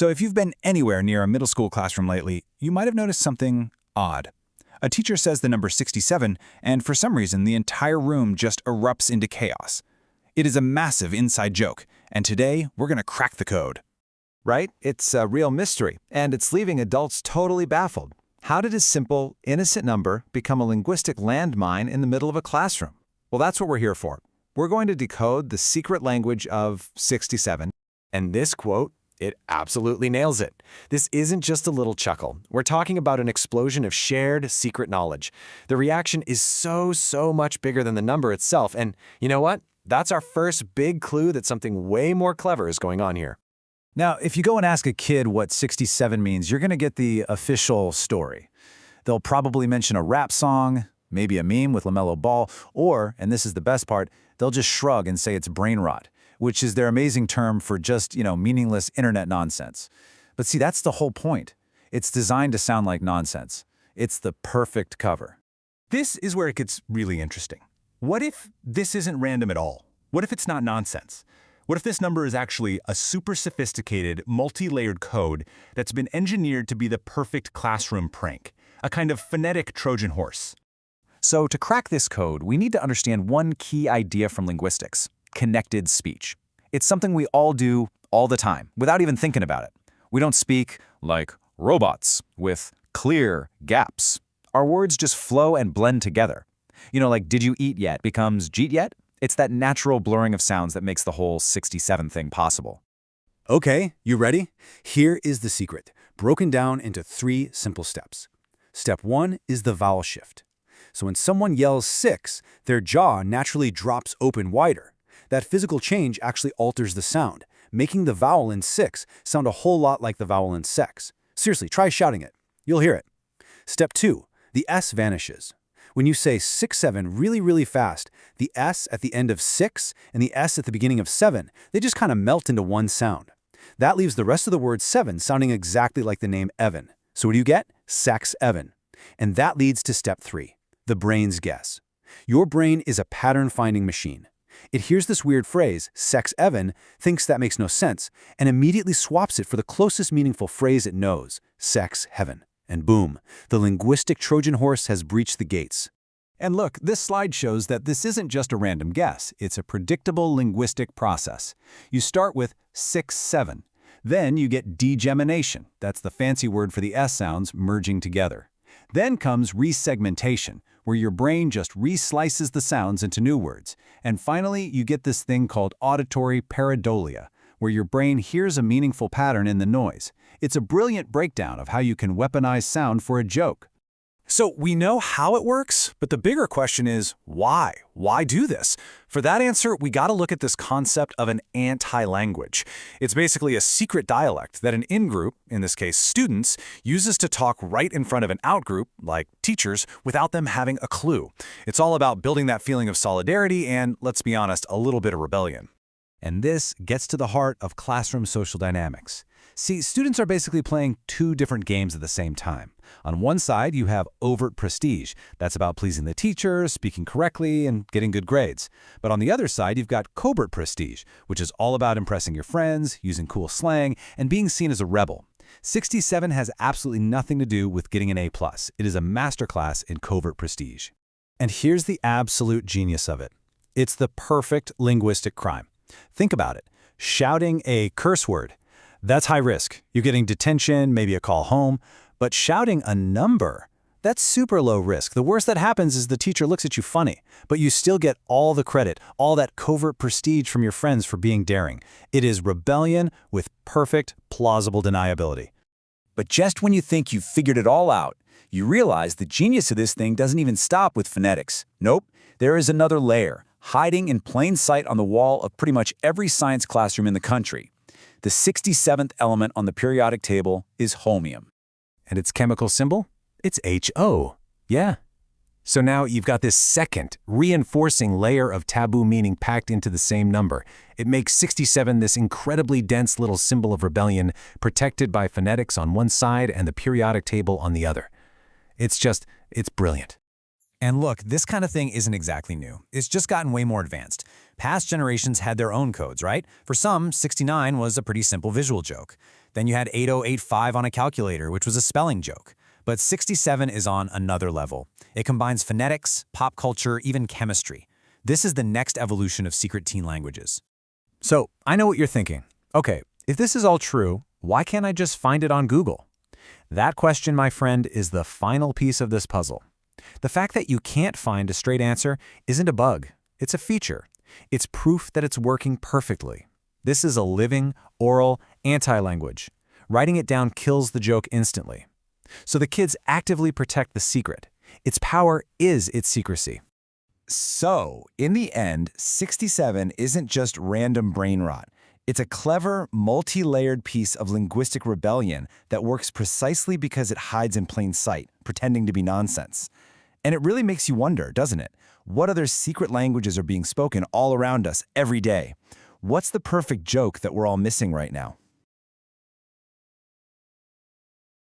So if you've been anywhere near a middle school classroom lately, you might have noticed something odd. A teacher says the number 67, and for some reason the entire room just erupts into chaos. It is a massive inside joke, and today we're going to crack the code. Right? It's a real mystery, and it's leaving adults totally baffled. How did a simple, innocent number become a linguistic landmine in the middle of a classroom? Well, that's what we're here for. We're going to decode the secret language of 67. And this quote, it absolutely nails it. This isn't just a little chuckle. We're talking about an explosion of shared secret knowledge. The reaction is so much bigger than the number itself, and you know what? That's our first big clue that something way more clever is going on here. Now, if you go and ask a kid what 67 means, you're going to get the official story. They'll probably mention a rap song, maybe a meme with LaMelo Ball, or, and this is the best part, they'll just shrug and say it's brain rot, which is their amazing term for just, meaningless internet nonsense. But see, that's the whole point. It's designed to sound like nonsense. It's the perfect cover. This is where it gets really interesting. What if this isn't random at all? What if it's not nonsense? What if this number is actually a super sophisticated, multi-layered code that's been engineered to be the perfect classroom prank, a kind of phonetic Trojan horse? So to crack this code, we need to understand one key idea from linguistics: connected speech. It's something we all do all the time, without even thinking about it. We don't speak like robots with clear gaps. Our words just flow and blend together. Like "did you eat yet" becomes "jeet yet." It's that natural blurring of sounds that makes the whole 67 thing possible. Okay, you ready? Here is the secret, broken down into 3 simple steps. Step 1 is the vowel shift. So when someone yells 6, their jaw naturally drops open wider. That physical change actually alters the sound, making the vowel in 6 sound a whole lot like the vowel in sex. Seriously, try shouting it. You'll hear it. Step 2, the S vanishes. When you say 6-7 really fast, the S at the end of 6 and the S at the beginning of 7, they just kind of melt into one sound. That leaves the rest of the word 7 sounding exactly like the name Evan. So what do you get? Sex Evan. And that leads to step 3, the brain's guess. Your brain is a pattern-finding machine. It hears this weird phrase, sex Evan, thinks that makes no sense, and immediately swaps it for the closest meaningful phrase it knows, sex heaven. And boom, the linguistic Trojan horse has breached the gates. And look, this slide shows that this isn't just a random guess. It's a predictable linguistic process. You start with 6-7. Then you get degemination. That's the fancy word for the S sounds merging together. Then comes resegmentation, where your brain just reslices the sounds into new words. And finally, you get this thing called auditory pareidolia, where your brain hears a meaningful pattern in the noise. It's a brilliant breakdown of how you can weaponize sound for a joke. So we know how it works, but the bigger question is why? Why do this? For that answer, we got to look at this concept of an anti-language. It's basically a secret dialect that an in-group, in this case students, uses to talk right in front of an out-group, like teachers, without them having a clue. It's all about building that feeling of solidarity and, let's be honest, a little bit of rebellion. And this gets to the heart of classroom social dynamics. See, students are basically playing 2 different games at the same time. On one side, you have overt prestige. That's about pleasing the teacher, speaking correctly, and getting good grades. But on the other side, you've got covert prestige, which is all about impressing your friends, using cool slang, and being seen as a rebel. 67 has absolutely nothing to do with getting an A+. It is a masterclass in covert prestige. And here's the absolute genius of it. It's the perfect linguistic crime. Think about it. Shouting a curse word. That's high risk. You're getting detention, maybe a call home. But shouting a number, that's super low risk. The worst that happens is the teacher looks at you funny, but you still get all the credit, all that covert prestige from your friends for being daring. It is rebellion with perfect, plausible deniability. But just when you think you've figured it all out, you realize the genius of this thing doesn't even stop with phonetics. Nope, there is another layer, hiding in plain sight on the wall of pretty much every science classroom in the country. The 67th element on the periodic table is holmium. And its chemical symbol? It's HO. Yeah. So now you've got this second, reinforcing layer of taboo meaning packed into the same number. It makes 67 this incredibly dense little symbol of rebellion, protected by phonetics on one side and the periodic table on the other. It's brilliant. And look, this kind of thing isn't exactly new. It's just gotten way more advanced. Past generations had their own codes, right? For some, 69 was a pretty simple visual joke. Then you had 8085 on a calculator, which was a spelling joke. But 67 is on another level. It combines phonetics, pop culture, even chemistry. This is the next evolution of secret teen languages. So, I know what you're thinking. Okay, if this is all true, why can't I just find it on Google? That question, my friend, is the final piece of this puzzle. The fact that you can't find a straight answer isn't a bug. It's a feature. It's proof that it's working perfectly. This is a living, oral, anti-language. Writing it down kills the joke instantly. So the kids actively protect the secret. Its power is its secrecy. So, in the end, 67 isn't just random brain rot. It's a clever, multi-layered piece of linguistic rebellion that works precisely because it hides in plain sight, pretending to be nonsense. And it really makes you wonder, doesn't it? What other secret languages are being spoken all around us every day? What's the perfect joke that we're all missing right now?